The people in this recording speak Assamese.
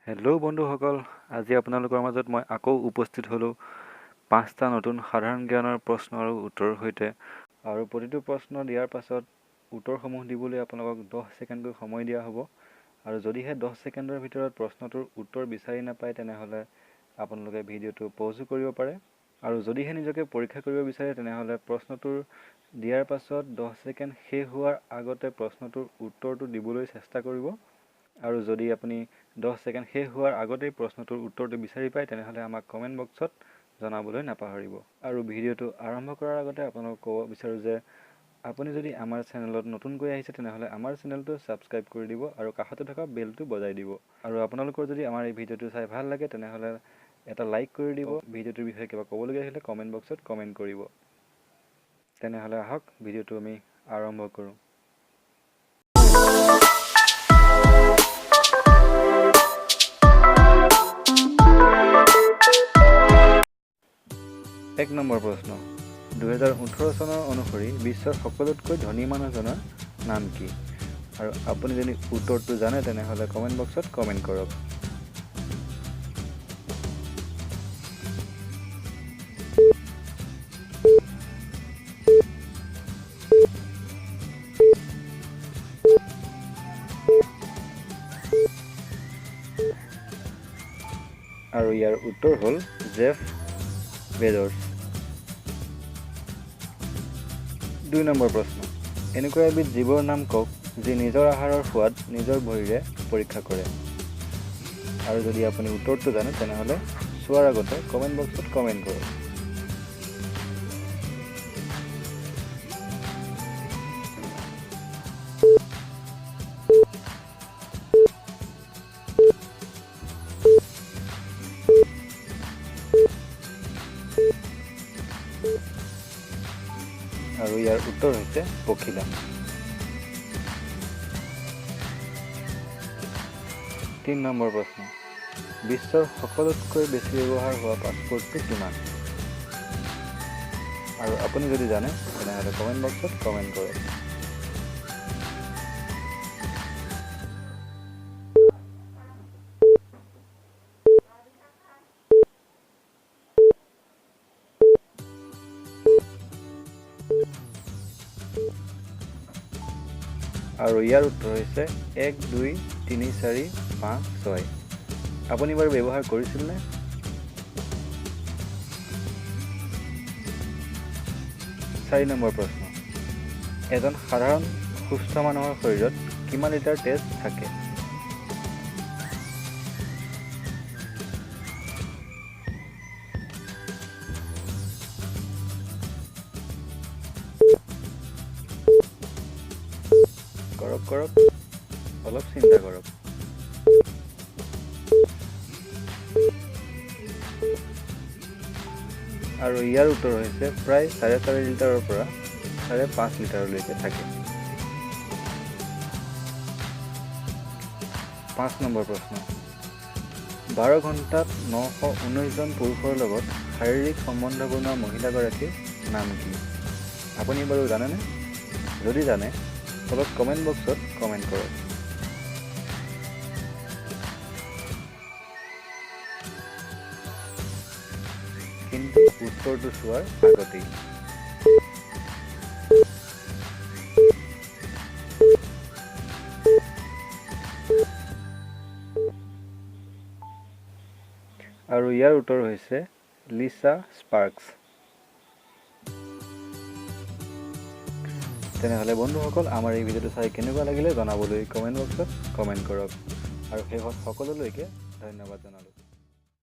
হেল্ল' বন্ধুসকল, আজি আপোনালোকৰ মাজত মই আকৌ উপস্থিত হ'লোঁ 5টা নতুন সাধাৰণ জ্ঞানৰ প্ৰশ্ন আৰু উত্তৰৰ সৈতে। আৰু প্ৰতিটো প্ৰশ্ন দিয়াৰ পাছত উত্তৰসমূহ দিবলৈ আপোনালোকক 10 ছেকেণ্ডকৈ সময় দিয়া হ'ব। আৰু যদিহে 10 ছেকেণ্ডৰ ভিতৰত প্ৰশ্নটোৰ উত্তৰ বিচাৰি নাপায় তেনেহ'লে আপোনালোকে ভিডিঅ'টো পজো কৰিব পাৰে। আৰু যদিহে নিজকে পৰীক্ষা কৰিব বিচাৰে তেনেহ'লে প্ৰশ্নটোৰ দিয়াৰ পাছত 10 ছেকেণ্ড শেষ হোৱাৰ আগতে প্ৰশ্নটোৰ উত্তৰটো দিবলৈ চেষ্টা কৰিব। আৰু যদি আপুনি 10 ছেকেণ্ড শেষ হোৱাৰ আগতেই প্ৰশ্নটোৰ উত্তৰটো বিচাৰি পায় তেনেহ'লে আমাক কমেণ্ট বক্সত জনাবলৈ নাপাহৰিব। আৰু ভিডিঅ'টো আৰম্ভ কৰাৰ আগতে আপোনালোকক ক'ব বিচাৰোঁ যে আপুনি যদি আমাৰ চেনেলত নতুনকৈ আহিছে তেনেহ'লে আমাৰ চেনেলটো ছাবস্ক্ৰাইব কৰি দিব আৰু কাষতে থকা বেলটো বজাই দিব। আৰু আপোনালোকৰ যদি আমাৰ এই ভিডিঅ'টো চাই ভাল লাগে তেনেহ'লে এটা লাইক কৰি দিব। ভিডিঅ'টোৰ বিষয়ে কিবা ক'বলগীয়া আহিলে কমেণ্ট বক্সত কমেণ্ট কৰিব। তেনেহ'লে আহক ভিডিঅ'টো আমি আৰম্ভ কৰোঁ। এক নম্বৰ প্ৰশ্ন, 2018 চনৰ অনুসৰি বিশ্বৰ সকলোতকৈ ধনী মানুহজনৰ নাম কি? আৰু আপুনি যদি উত্তৰটো জানে তেনেহ'লে কমেণ্ট বক্সত কমেণ্ট কৰক। আৰু ইয়াৰ উত্তৰ হ'ল জেফ বেজছ। 2 নম্বৰ প্ৰশ্ন, এনেকুৱা এবিধ জীৱৰ নাম কওক যি নিজৰ আহাৰৰ সোৱাদ নিজৰ ভৰিৰে পৰীক্ষা কৰে। আৰু যদি আপুনি উত্তৰটো জানে তেনেহ'লে চোৱাৰ আগতে কমেণ্ট বক্সত কমেণ্ট কৰক। আৰু ইয়াৰ উত্তৰ হৈছে পখিলা। 3 নম্বৰ প্ৰশ্ন, বিশ্বৰ সকলোতকৈ বেছি ব্যৱহাৰ হোৱা পাছপোৰ্টটো কিমান? আৰু আপুনি যদি জানে তেনেহ'লে কমেণ্ট বক্সত কমেণ্ট কৰক। আৰু ইয়াৰ উত্তৰ হৈছে 1 2 3 4 5 6। আপুনি বাৰু ব্যৱহাৰ কৰিছিলনে? 4 নম্বৰ প্ৰশ্ন, এজন সাধাৰণ সুস্থ মানুহৰ শৰীৰত কিমান লিটাৰ তেজ থাকে? কৰক, অলপ চিন্তা কৰক। আৰু ইয়াৰ উত্তৰ হৈছে প্ৰায় 4.5 লিটাৰৰ পৰা 5.5 লিটাৰলৈকে থাকে। 5 নম্বৰ প্ৰশ্ন, 12 ঘণ্টাত 919 জন পুৰুষৰ লগত শাৰীৰিক সম্বন্ধ বনোৱা মহিলাগৰাকীৰ নাম কি? আপুনি বাৰু জানেনে? যদি জানে তলত কমেণ্ট বক্সত কমেণ্ট কৰক। কিন্তু উত্তৰটো চোৱাৰ আগতেই আৰু ইয়াৰ উত্তৰ হৈছে লিছা স্পাৰ্কছ। তেনেহ'লে বন্ধুসকল, আমাৰ এই ভিডিঅ'টো চাই কেনেকুৱা লাগিলে জনাবলৈ কমেণ্ট বক্সত কমেণ্ট কৰক। আৰু শেষত সকলোলৈকে ধন্যবাদ জনালোঁ।